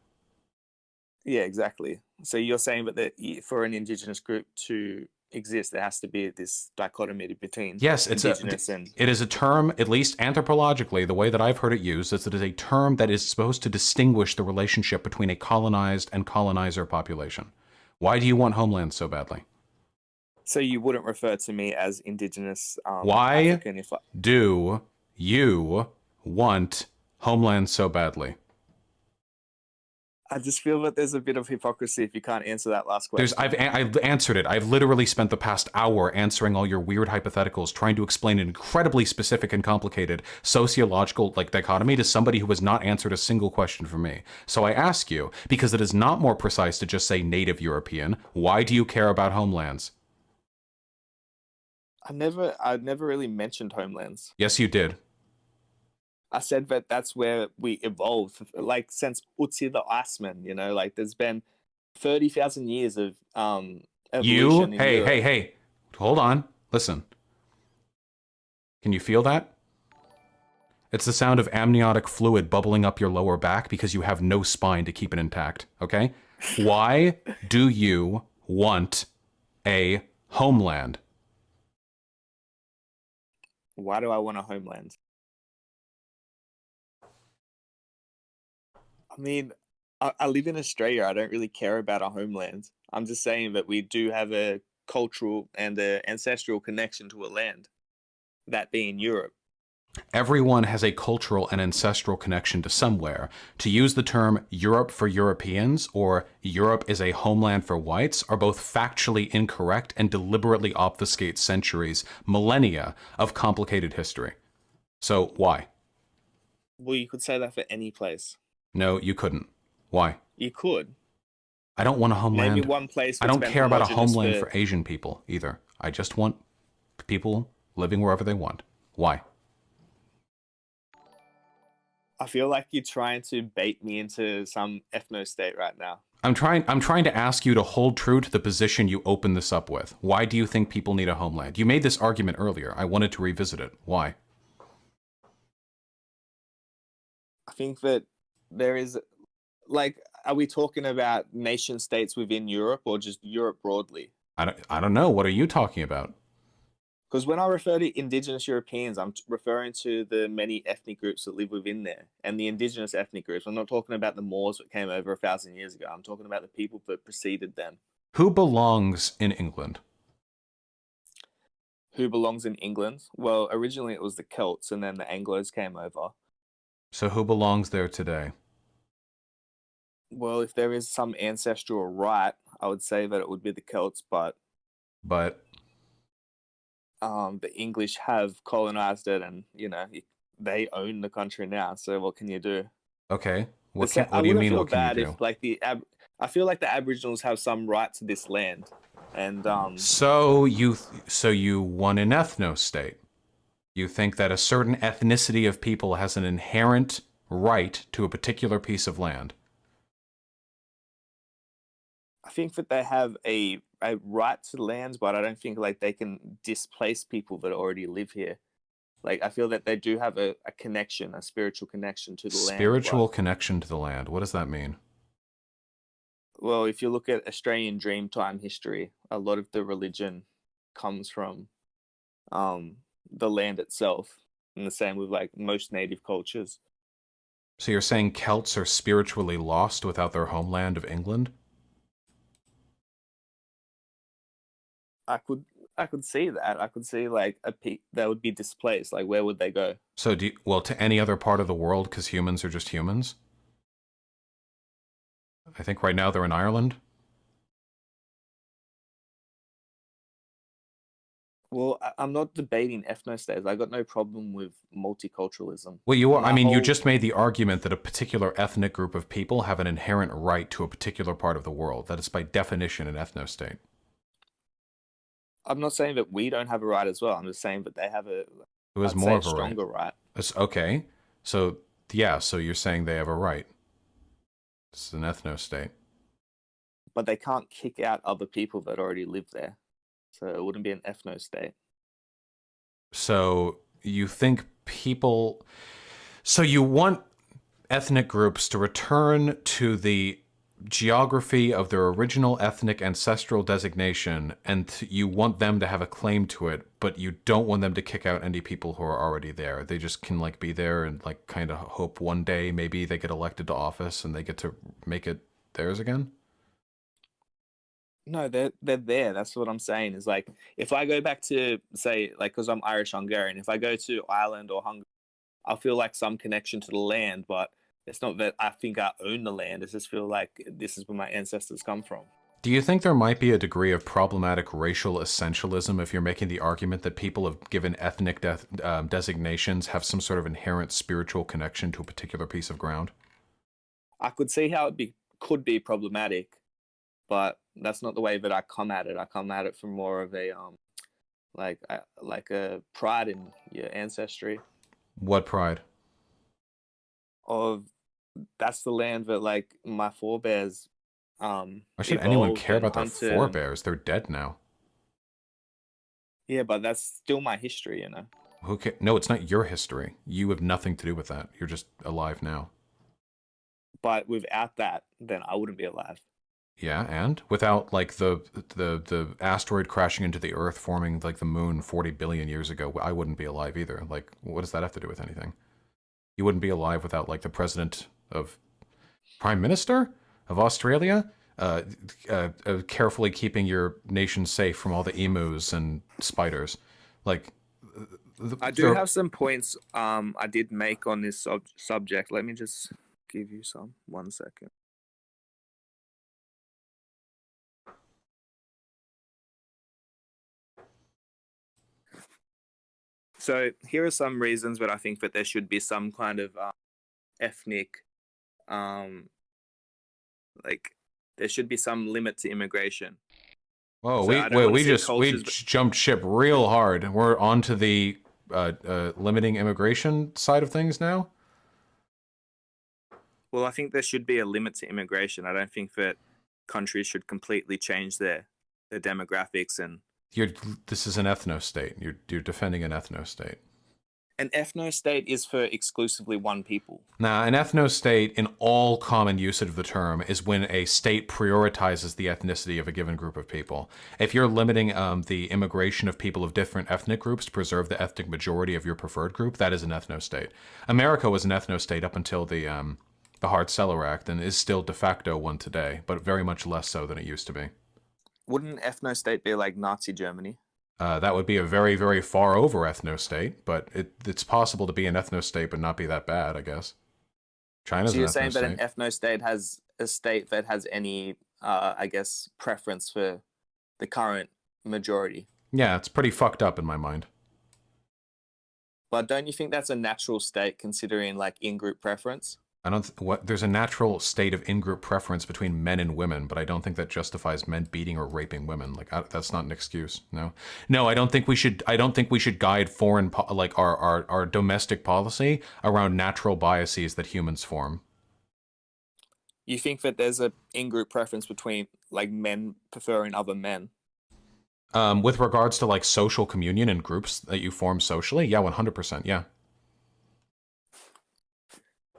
Yeah, exactly. So you're saying that for an indigenous group to exist, there has to be this dichotomy between Yes, indigenous and it is a term, at least anthropologically, the way that I've heard it used, is that it is a term that is supposed to distinguish the relationship between a colonized and colonizer population. Why do you want homeland so badly? so you wouldn't refer to me as indigenous Why African if do you want homeland so badly? I just feel that there's a bit of hypocrisy if you can't answer that last question. I've answered it. I've literally spent the past hour answering all your weird hypotheticals, trying to explain an incredibly specific and complicated sociological like dichotomy to somebody who has not answered a single question for me. So I ask you, because it is not more precise to just say native European, why do you care about homelands? I never really mentioned homelands. Yes, you did. I said that that's where we evolved, like since Utsi the Iceman. Like there's been 30,000 years of evolution in Hey, Europe. hey, hey, hold on. Listen. Can you feel that? It's the sound of amniotic fluid bubbling up your lower back because you have no spine to keep it intact, okay? Why do you want a homeland? Why do I want a homeland? I mean, I live in Australia. I don't really care about our homeland. I'm just saying that we do have a cultural and an ancestral connection to a land, that being Europe. Everyone has a cultural and ancestral connection to somewhere. To use the term Europe for Europeans or Europe is a homeland for whites are both factually incorrect and deliberately obfuscate centuries, millennia of complicated history. So why? Well, you could say that for any place. No, you couldn't. Why? You could. I don't want a Name me homeland. one place I that's don't been care about a homogenous homeland for Asian people either. I just want people living wherever they want. Why? I feel like you're trying to bait me into some ethno state right now. I'm trying to ask you to hold true to the position you opened this up with. Why do you think people need a homeland? You made this argument earlier. I wanted to revisit it. Why? I think that there is, like, are we talking about nation states within Europe or just Europe broadly? I don't know. What are you talking about? Because when I refer to indigenous Europeans, I'm referring to the many ethnic groups that live within there and the indigenous ethnic groups. I'm not talking about the Moors that came over 1,000 years ago. I'm talking about the people that preceded them. Who belongs in England? Who belongs in England? Well, originally it was the Celts and then the Anglos came over. So who belongs there today? Well, if there is some ancestral right, I would say that it would be the Celts, but the English have colonized it, and they own the country now. So what can you do? Okay. What I do you wouldn't mean? feel What can you bad do? if I feel like the Aboriginals have some right to this land, and So you want an ethno state. You think that a certain ethnicity of people has an inherent right to a particular piece of land. I think that they have a right to lands, but I don't think like they can displace people that already live here. Like I feel that they do have a connection, a spiritual connection to the land. Spiritual connection to the land. What does that mean? Well, if you look at Australian Dreamtime history, a lot of the religion comes from the land itself, and the same with like most native cultures. So you're saying Celts are spiritually lost without their homeland of England? I could I could see that. I could see like they would be displaced. Like where would they go? So well, to any other part of the world because humans are just humans? I think right now they're in Ireland. Well, I'm not debating ethnostates. I got no problem with multiculturalism. Well, you are. I My mean, you whole just made the argument that a particular ethnic group of people have an inherent right to a particular part of the world. That is by definition an ethnostate. I'm not saying that we don't have a right as well. I'm just saying that they have a, Who has I'd more say, a of a right? stronger right. Okay. So, yeah, so you're saying they have a right. It's an ethnostate. But they can't kick out other people that already live there. So it wouldn't be an ethnostate. So you think people. So you want ethnic groups to return to the geography of their original ethnic ancestral designation, and you want them to have a claim to it, but you don't want them to kick out any people who are already there. They just can like be there and like kind of hope one day maybe they get elected to office and they get to make it theirs again. No, they're there. That's what I'm saying. Is like if I go back to say like because I'm Irish Hungarian, if I go to Ireland or Hungary, I'll feel like some connection to the land, but it's not that I think I own the land. It's just feel like this is where my ancestors come from. Do you think there might be a degree of problematic racial essentialism if you're making the argument that people of given ethnic designations have some sort of inherent spiritual connection to a particular piece of ground? I could see how could be problematic, but that's not the way that I come at it. I come at it from more of a like a pride in your ancestry What pride? of that's the land that like my forebears Why should anyone evolved care and about their hunted. forebears? They're dead now. Yeah, but that's still my history, you know. Who No, it's not your history. You have nothing to do with that. You're just alive now. But without that, then I wouldn't be alive. Yeah, and without like the asteroid crashing into the Earth, forming like the moon 40 billion years ago, I wouldn't be alive either. Like, what does that have to do with anything? You wouldn't be alive without like the president of prime minister of Australia, carefully keeping your nation safe from all the emus and spiders. Like, I do have some points I did make on this subject. Let me just give you some. 1 second. So here are some reasons that I think that there should be some kind of ethnic, um, like there should be some limit to immigration. Whoa, So I don't want to see we cultures. jumped ship real hard. We're on to the limiting immigration side of things now. Well, I think there should be a limit to immigration. I don't think that countries should completely change their demographics and This is an ethno state. You're defending an ethno state. an ethno state is for exclusively one people. Now, an ethno state, in all common usage of the term, is when a state prioritizes the ethnicity of a given group of people. If you're limiting the immigration of people of different ethnic groups to preserve the ethnic majority of your preferred group, that is an ethno state. America was an ethno state up until the Hart-Celler Act and is still de facto one today, but very much less so than it used to be. Wouldn't ethno state be like Nazi Germany? That would be a very, very far over ethno state, but it's possible to be an ethno state but not be that bad, I guess. China's So an you're ethno saying that an state. ethno state has a state that has any, I guess, preference for the current majority. Yeah, it's pretty fucked up in my mind. But don't you think that's a natural state considering like in-group preference? I don't. There's a natural state of in-group preference between men and women, but I don't think that justifies men beating or raping women. Like that's not an excuse. No, no, I don't think we should. I don't think we should guide foreign like our domestic policy around natural biases that humans form. You think that there's a in-group preference between like men preferring other men? With regards to like social communion and groups that you form socially, yeah, 100%, yeah.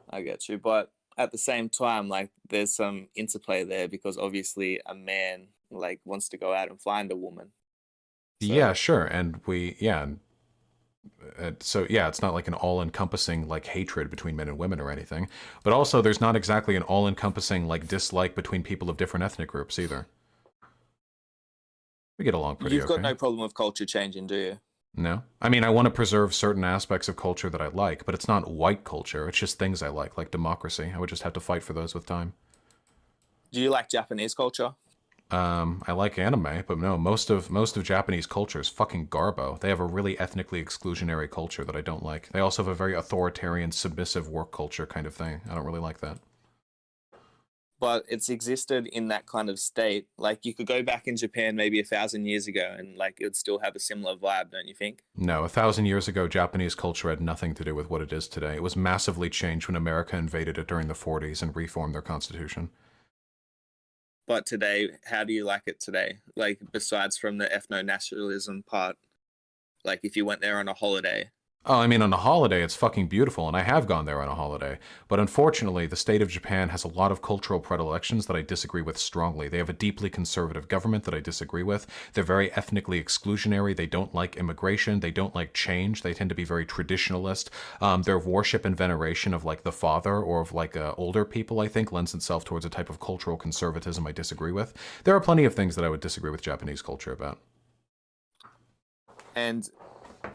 I get you, but at the same time, like there's some interplay there because obviously a man like wants to go out and find a woman. Yeah, So sure. And So yeah, it's not like an all-encompassing like hatred between men and women or anything, but also there's not exactly an all-encompassing like dislike between people of different ethnic groups either. We get along pretty You've got okay. no problem with culture changing, do you? No, I mean I want to preserve certain aspects of culture that I like, but it's not white culture. It's just things I like democracy. I would just have to fight for those with time. Do you like Japanese culture? I like anime, but no, most of Japanese culture is fucking garbo. They have a really ethnically exclusionary culture that I don't like. They also have a very authoritarian, submissive work culture kind of thing. I don't really like that. But it's existed in that kind of state. Like you could go back in Japan maybe 1,000 years ago, and like it would still have a similar vibe, don't you think? No, 1,000 years ago, Japanese culture had nothing to do with what it is today. It was massively changed when America invaded it during the 40s and reformed their constitution. But today, how do you like it today? Like besides from the ethno nationalism part, like if you went there on a holiday. Oh, I mean, on a holiday, it's fucking beautiful, and I have gone there on a holiday. But unfortunately, the state of Japan has a lot of cultural predilections that I disagree with strongly. They have a deeply conservative government that I disagree with. They're very ethnically exclusionary. They don't like immigration. They don't like change. They tend to be very traditionalist. Their worship and veneration of like the father or of like older people, I think, lends itself towards a type of cultural conservatism I disagree with. There are plenty of things that I would disagree with Japanese culture about. And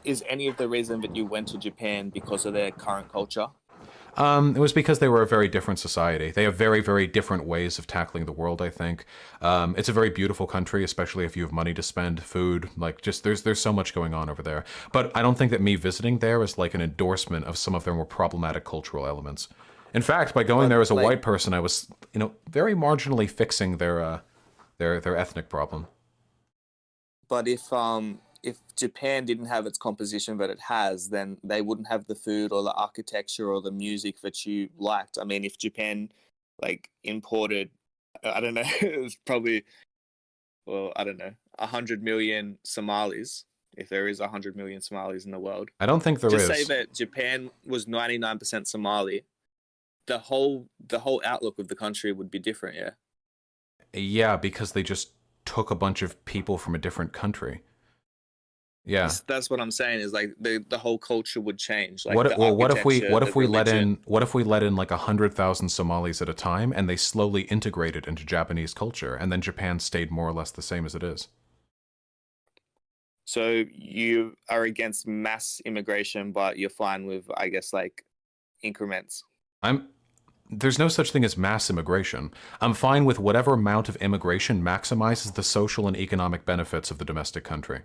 is any of the reason that you went to Japan because of their current culture? It was because they were a very different society. They have very, very different ways of tackling the world, I think. It's a very beautiful country, especially if you have money to spend, food, like just there's so much going on over there. But I don't think that me visiting there is like an endorsement of some of their more problematic cultural elements. In fact, by going there as a like, white person, I was, very marginally fixing their ethnic problem. But if Japan didn't have its composition that it has, then they wouldn't have the food or the architecture or the music that you liked. I mean, if Japan like imported, I don't know, it was probably, well, I don't know, 100 million Somalis. If there is 100 million Somalis in the world, I don't think there just is. say that Japan was 99% Somali, the whole outlook of the country would be different. Yeah. Yeah, because they just took a bunch of people from a different country. Yeah. That's what I'm saying is like the whole culture would change. Like What if we religion. let in like 100,000 Somalis at a time and they slowly integrated into Japanese culture and then Japan stayed more or less the same as it is? So you are against mass immigration, but you're fine with, I guess, like increments. I'm There's no such thing as mass immigration. I'm fine with whatever amount of immigration maximizes the social and economic benefits of the domestic country.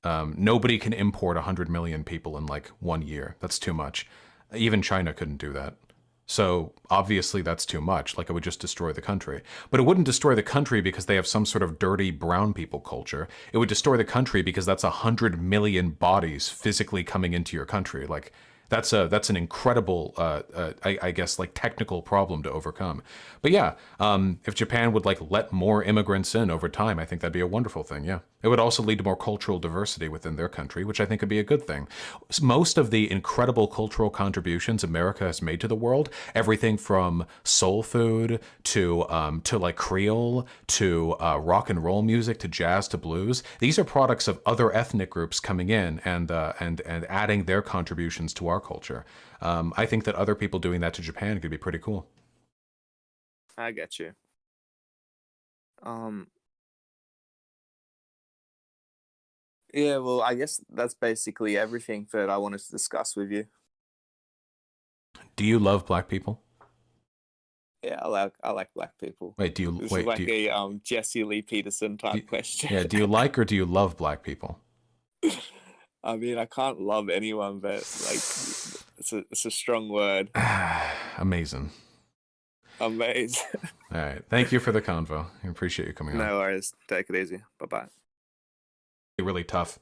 Nobody can import 100 million people in like 1 year. That's too much. Even China couldn't do that. So obviously that's too much. Like it would just destroy the country. But it wouldn't destroy the country because they have some sort of dirty brown people culture. It would destroy the country because that's 100 million bodies physically coming into your country. Like that's an incredible, I guess, like technical problem to overcome. But yeah, if Japan would like let more immigrants in over time, I think that'd be a wonderful thing. Yeah, it would also lead to more cultural diversity within their country, which I think would be a good thing. Most of the incredible cultural contributions America has made to the world, everything from soul food to like Creole to rock and roll music to jazz to blues, these are products of other ethnic groups coming in and adding their contributions to our culture. I think that other people doing that to Japan could be pretty cool. I get you. Um, yeah, well, I guess that's basically everything that I wanted to discuss with you. Do you love black people? Yeah, I like black people. Wait, do you This is wait? like a Jesse Lee Peterson type question. Yeah, do you like or do you love black people? I mean, I can't love anyone, but like, it's a strong word. Amazing. Amazing. All right. Thank you for the convo. I appreciate you coming on. No worries. Take it easy. Bye bye. Really tough.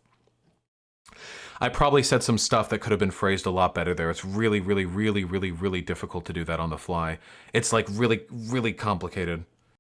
I probably said some stuff that could have been phrased a lot better there. It's really, really, really, really, really difficult to do that on the fly. It's like really, really complicated.